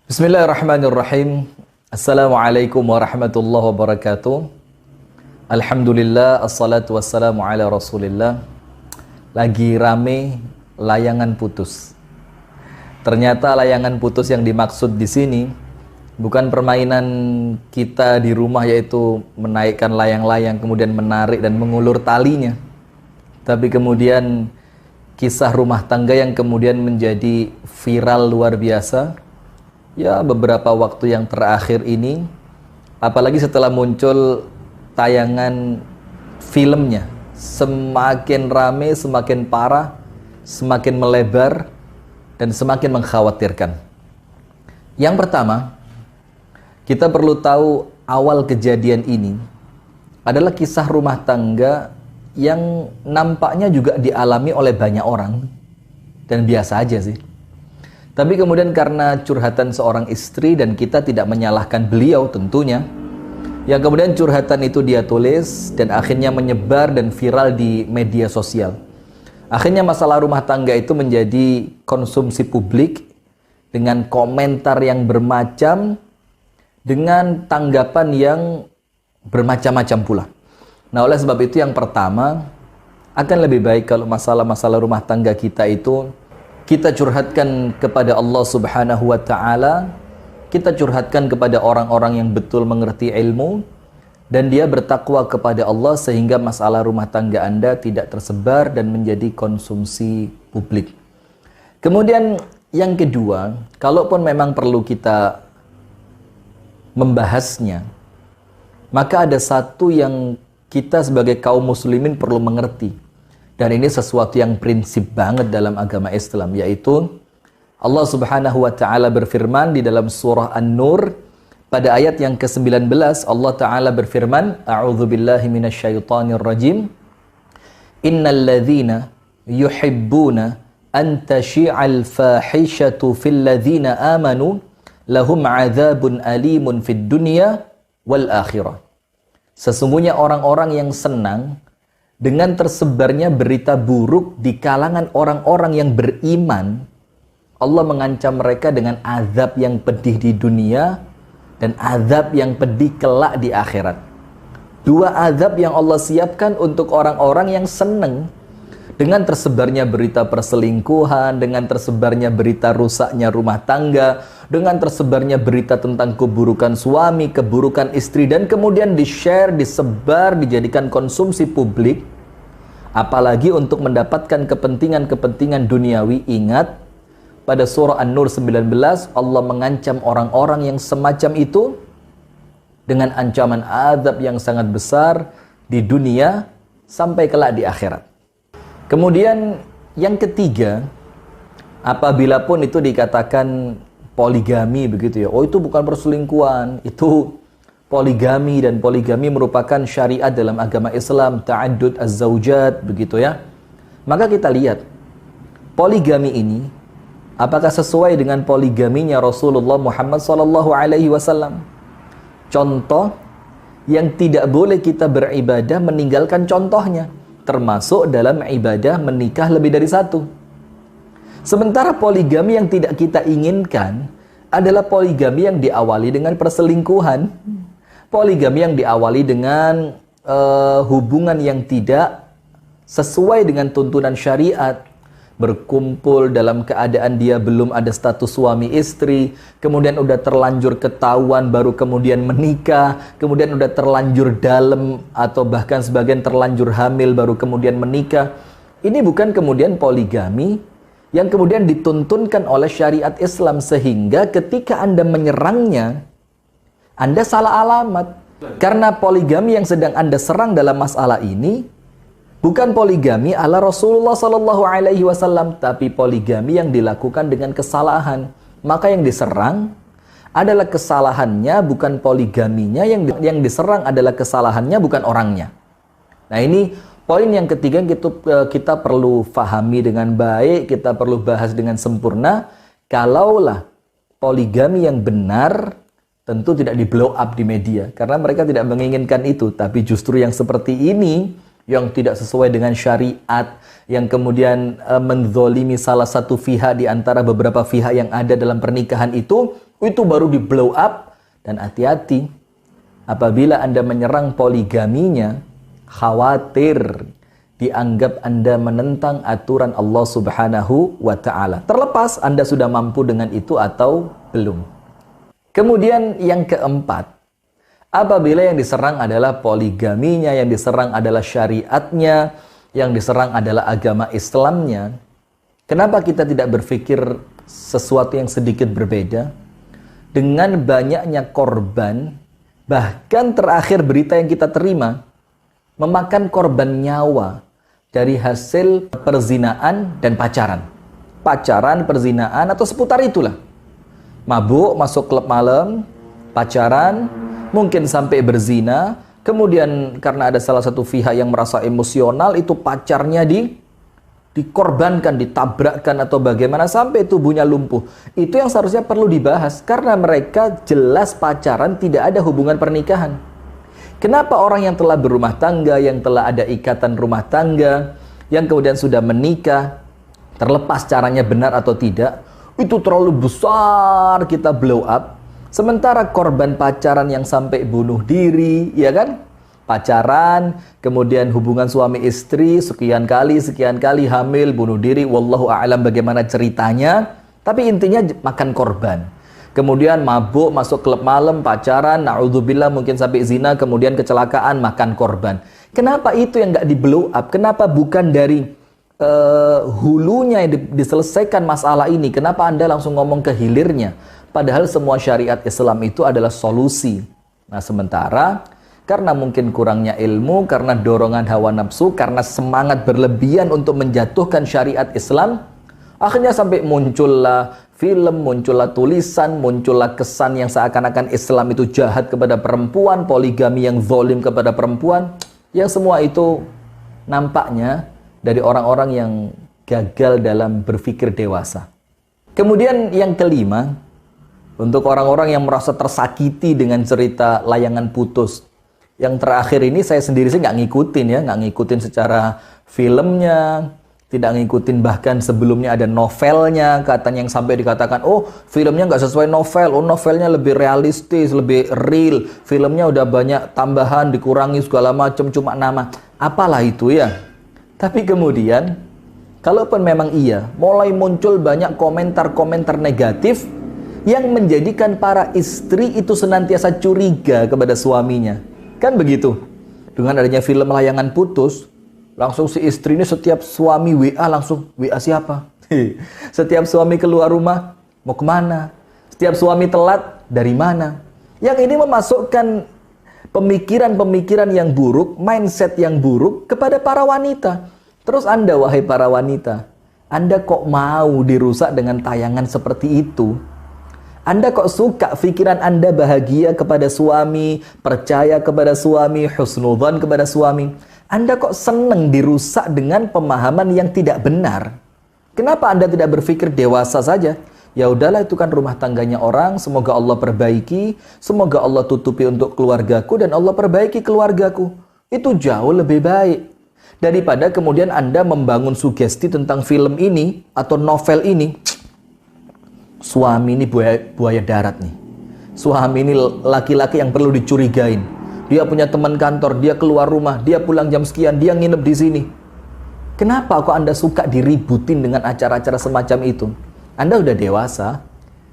Bismillahirrahmanirrahim. Assalamualaikum warahmatullahi wabarakatuh. Alhamdulillah, assalatu wassalamu ala rasulillah. Lagi rame layangan putus. Ternyata layangan putus yang dimaksud di sini bukan permainan kita di rumah, yaitu menaikkan layang-layang kemudian menarik dan mengulur talinya. Tapi kemudian kisah rumah tangga yang kemudian menjadi viral luar biasa. Ya, beberapa waktu yang terakhir ini, apalagi setelah muncul tayangan filmnya, semakin rame, semakin parah, semakin melebar, dan semakin mengkhawatirkan. Yang pertama, kita perlu tahu awal kejadian ini adalah kisah rumah tangga yang nampaknya juga dialami oleh banyak orang, dan biasa aja sih. Tapi kemudian karena curhatan seorang istri, dan kita tidak menyalahkan beliau tentunya, yang kemudian curhatan itu dia tulis dan akhirnya menyebar dan viral di media sosial. Akhirnya masalah rumah tangga itu menjadi konsumsi publik dengan komentar yang bermacam, dengan tanggapan yang bermacam-macam pula. Nah, oleh sebab itu yang pertama, akan lebih baik kalau masalah-masalah rumah tangga kita itu kita curhatkan kepada Allah Subhanahu wa ta'ala, kita curhatkan kepada orang-orang yang betul mengerti ilmu, dan dia bertakwa kepada Allah sehingga masalah rumah tangga Anda tidak tersebar dan menjadi konsumsi publik. Kemudian yang kedua, kalaupun memang perlu kita membahasnya, maka ada satu yang kita sebagai kaum muslimin perlu mengerti. Dan ini sesuatu yang prinsip banget dalam agama Islam, yaitu Allah Subhanahu wa ta'ala berfirman di dalam surah An-Nur pada ayat yang ke-19. Allah ta'ala berfirman, A'udzu billahi minasyaitonir rajim, Innal ladzina yuhibbuna an tashi'al fahishatu fil ladzina amanu lahum 'adzabun alimun fid dunya wal akhirah. Sesungguhnya orang-orang yang senang dengan tersebarnya berita buruk di kalangan orang-orang yang beriman, Allah mengancam mereka dengan azab yang pedih di dunia dan azab yang pedih kelak di akhirat. Dua azab yang Allah siapkan untuk orang-orang yang senang dengan tersebarnya berita perselingkuhan, dengan tersebarnya berita rusaknya rumah tangga, dengan tersebarnya berita tentang keburukan suami, keburukan istri, dan kemudian di-share, disebar, dijadikan konsumsi publik, apalagi untuk mendapatkan kepentingan-kepentingan duniawi. Ingat, pada surah An-Nur 19, Allah mengancam orang-orang yang semacam itu dengan ancaman azab yang sangat besar di dunia sampai kelak di akhirat. Kemudian yang ketiga, apabila pun itu dikatakan poligami begitu ya, oh itu bukan perselingkuhan, itu poligami, dan poligami merupakan syariat dalam agama Islam, ta'addud az-zaujat begitu ya. Maka kita lihat poligami ini apakah sesuai dengan poligaminya Rasulullah Muhammad SAW. Contoh yang tidak boleh kita beribadah meninggalkan contohnya, termasuk dalam ibadah menikah lebih dari satu. Sementara poligami yang tidak kita inginkan adalah poligami yang diawali dengan perselingkuhan, poligami yang diawali dengan hubungan yang tidak sesuai dengan tuntunan syariat, berkumpul dalam keadaan dia belum ada status suami istri, kemudian udah terlanjur ketahuan baru kemudian menikah, kemudian udah terlanjur dalam atau bahkan sebagian terlanjur hamil baru kemudian menikah. Ini bukan kemudian poligami yang kemudian dituntunkan oleh syariat Islam, sehingga ketika Anda menyerangnya, Anda salah alamat. Karena poligami yang sedang Anda serang dalam masalah ini bukan poligami ala Rasulullah SAW, tapi poligami yang dilakukan dengan kesalahan. Maka yang diserang adalah kesalahannya, bukan poligaminya. Yang diserang adalah kesalahannya, bukan orangnya. Nah, ini poin yang ketiga yang kita perlu fahami dengan baik, kita perlu bahas dengan sempurna. Kalaulah poligami yang benar, tentu tidak di blow up di media, karena mereka tidak menginginkan itu. Tapi justru yang seperti ini, yang tidak sesuai dengan syariat, yang kemudian menzolimi salah satu pihak di antara beberapa pihak yang ada dalam pernikahan itu, Itu baru di blow up. Dan hati-hati, apabila Anda menyerang poligaminya, khawatir dianggap Anda menentang aturan Allah Subhanahu wa Ta'ala. Terlepas Anda sudah mampu dengan itu atau belum. Kemudian yang keempat, apabila yang diserang adalah poligaminya, yang diserang adalah syariatnya, yang diserang adalah agama Islamnya, kenapa kita tidak berpikir sesuatu yang sedikit berbeda? Dengan banyaknya korban, bahkan terakhir berita yang kita terima, memakan korban nyawa dari hasil perzinaan dan pacaran. Pacaran, perzinaan, atau seputar itulah. Mabuk, masuk klub malam, pacaran, mungkin sampai berzina, kemudian karena ada salah satu pihak yang merasa emosional, itu pacarnya dikorbankan, ditabrakkan atau bagaimana sampai tubuhnya lumpuh. Itu yang seharusnya perlu dibahas karena mereka jelas pacaran, tidak ada hubungan pernikahan. Kenapa orang yang telah berumah tangga, yang telah ada ikatan rumah tangga, yang kemudian sudah menikah, terlepas caranya benar atau tidak, itu terlalu besar kita blow up, sementara korban pacaran yang sampai bunuh diri, ya kan? Pacaran, kemudian hubungan suami istri, sekian kali hamil, bunuh diri, wallahu a'lam bagaimana ceritanya, tapi intinya makan korban. Kemudian mabuk, masuk klub malam, pacaran, na'udzubillah mungkin sampai zina, kemudian kecelakaan, makan korban. Kenapa itu yang nggak di blow up? Kenapa bukan dari hulunya yang diselesaikan masalah ini? Kenapa Anda langsung ngomong ke hilirnya? Padahal semua syariat Islam itu adalah solusi. Nah, sementara karena mungkin kurangnya ilmu, karena dorongan hawa nafsu, karena semangat berlebihan untuk menjatuhkan syariat Islam, akhirnya sampai muncullah film, muncullah tulisan, muncullah kesan yang seakan-akan Islam itu jahat kepada perempuan, poligami yang zalim kepada perempuan, yang semua itu nampaknya dari orang-orang yang gagal dalam berpikir dewasa. Kemudian yang kelima, untuk orang-orang yang merasa tersakiti dengan cerita layangan putus. Yang terakhir ini saya sendiri sih nggak ngikutin ya, nggak ngikutin secara filmnya, tidak ngikutin bahkan sebelumnya ada novelnya, katanya yang sampai dikatakan, oh filmnya nggak sesuai novel, oh novelnya lebih realistis, lebih real, filmnya udah banyak tambahan, dikurangi segala macam, cuma nama, apalah itu ya. Tapi kemudian, kalaupun memang iya, mulai muncul banyak komentar-komentar negatif yang menjadikan para istri itu senantiasa curiga kepada suaminya. Kan begitu. Dengan adanya film layangan putus, langsung si istri ini setiap suami WA langsung, WA siapa? Setiap suami keluar rumah, mau kemana? Setiap suami telat, dari mana? Yang ini memasukkan pemikiran-pemikiran yang buruk, mindset yang buruk kepada para wanita. Terus Anda, wahai para wanita, Anda kok mau dirusak dengan tayangan seperti itu? Anda kok suka pikiran Anda bahagia kepada suami, percaya kepada suami, husnudzan kepada suami? Anda kok senang dirusak dengan pemahaman yang tidak benar? Kenapa Anda tidak berpikir dewasa saja? Ya udahlah, itu kan rumah tangganya orang, semoga Allah perbaiki, semoga Allah tutupi untuk keluargaku dan Allah perbaiki keluargaku. Itu jauh lebih baik daripada kemudian Anda membangun sugesti tentang film ini atau novel ini. Suami ini buaya darat nih. Suami ini laki-laki yang perlu dicurigain. Dia punya teman kantor, dia keluar rumah, dia pulang jam sekian, dia nginep di sini. Kenapa kok Anda suka diributin dengan acara-acara semacam itu? Anda udah dewasa,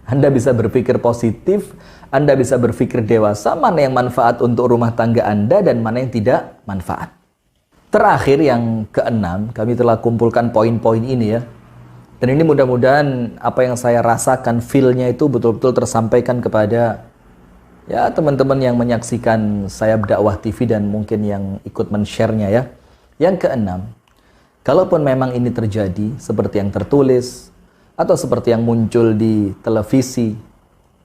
Anda bisa berpikir positif, Anda bisa berpikir dewasa, mana yang manfaat untuk rumah tangga Anda dan mana yang tidak manfaat. Terakhir yang keenam, kami telah kumpulkan poin-poin ini ya. Dan ini mudah-mudahan apa yang saya rasakan, feel-nya itu betul-betul tersampaikan kepada ya teman-teman yang menyaksikan saya berdakwah TV dan mungkin yang ikut men-share-nya ya. Yang keenam, kalaupun memang ini terjadi seperti yang tertulis atau seperti yang muncul di televisi,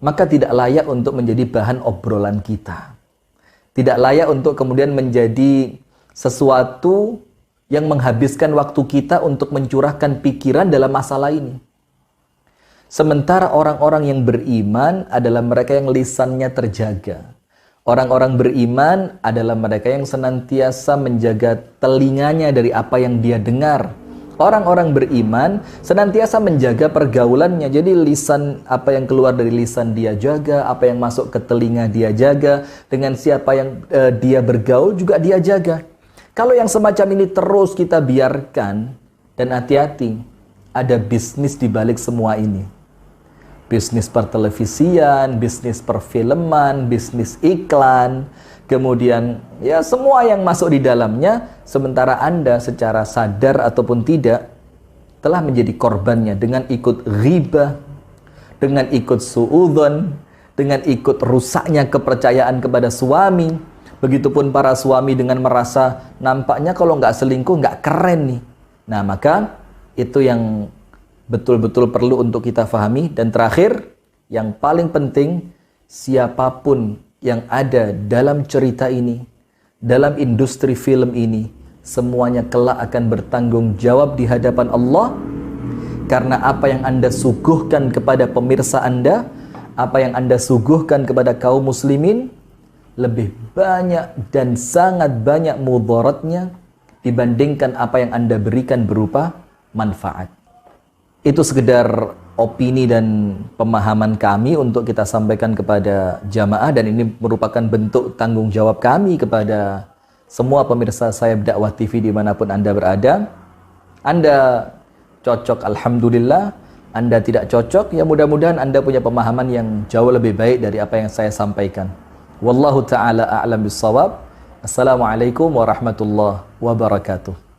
maka tidak layak untuk menjadi bahan obrolan kita. Tidak layak untuk kemudian menjadi sesuatu yang menghabiskan waktu kita untuk mencurahkan pikiran dalam masalah ini. Sementara orang-orang yang beriman adalah mereka yang lisannya terjaga. Orang-orang beriman adalah mereka yang senantiasa menjaga telinganya dari apa yang dia dengar. Orang-orang beriman senantiasa menjaga pergaulannya. Jadi lisan, apa yang keluar dari lisan dia jaga, apa yang masuk ke telinga dia jaga, dengan siapa yang dia bergaul juga dia jaga. Kalau yang semacam ini terus kita biarkan, dan hati-hati, ada bisnis di balik semua ini. Bisnis pertelevisian, bisnis perfilman, bisnis iklan, kemudian ya semua yang masuk di dalamnya, sementara Anda secara sadar ataupun tidak telah menjadi korbannya dengan ikut ghibah, dengan ikut suudzon, dengan ikut rusaknya kepercayaan kepada suami. Begitupun para suami dengan merasa nampaknya kalau nggak selingkuh nggak keren nih. Nah, maka itu yang betul-betul perlu untuk kita fahami. Dan terakhir, yang paling penting, siapapun yang ada dalam cerita ini, dalam industri film ini, semuanya kelak akan bertanggung jawab di hadapan Allah, karena apa yang Anda suguhkan kepada pemirsa Anda, apa yang Anda suguhkan kepada kaum muslimin, lebih banyak dan sangat banyak mudaratnya dibandingkan apa yang Anda berikan berupa manfaat. Itu sekedar opini dan pemahaman kami untuk kita sampaikan kepada jamaah, dan ini merupakan bentuk tanggung jawab kami kepada semua pemirsa Sayap Dakwah TV dimanapun Anda berada. Anda cocok, alhamdulillah. Anda tidak cocok, ya mudah-mudahan Anda punya pemahaman yang jauh lebih baik dari apa yang saya sampaikan. Wallahu ta'ala a'lam bissawab. Assalamualaikum warahmatullahi wabarakatuh.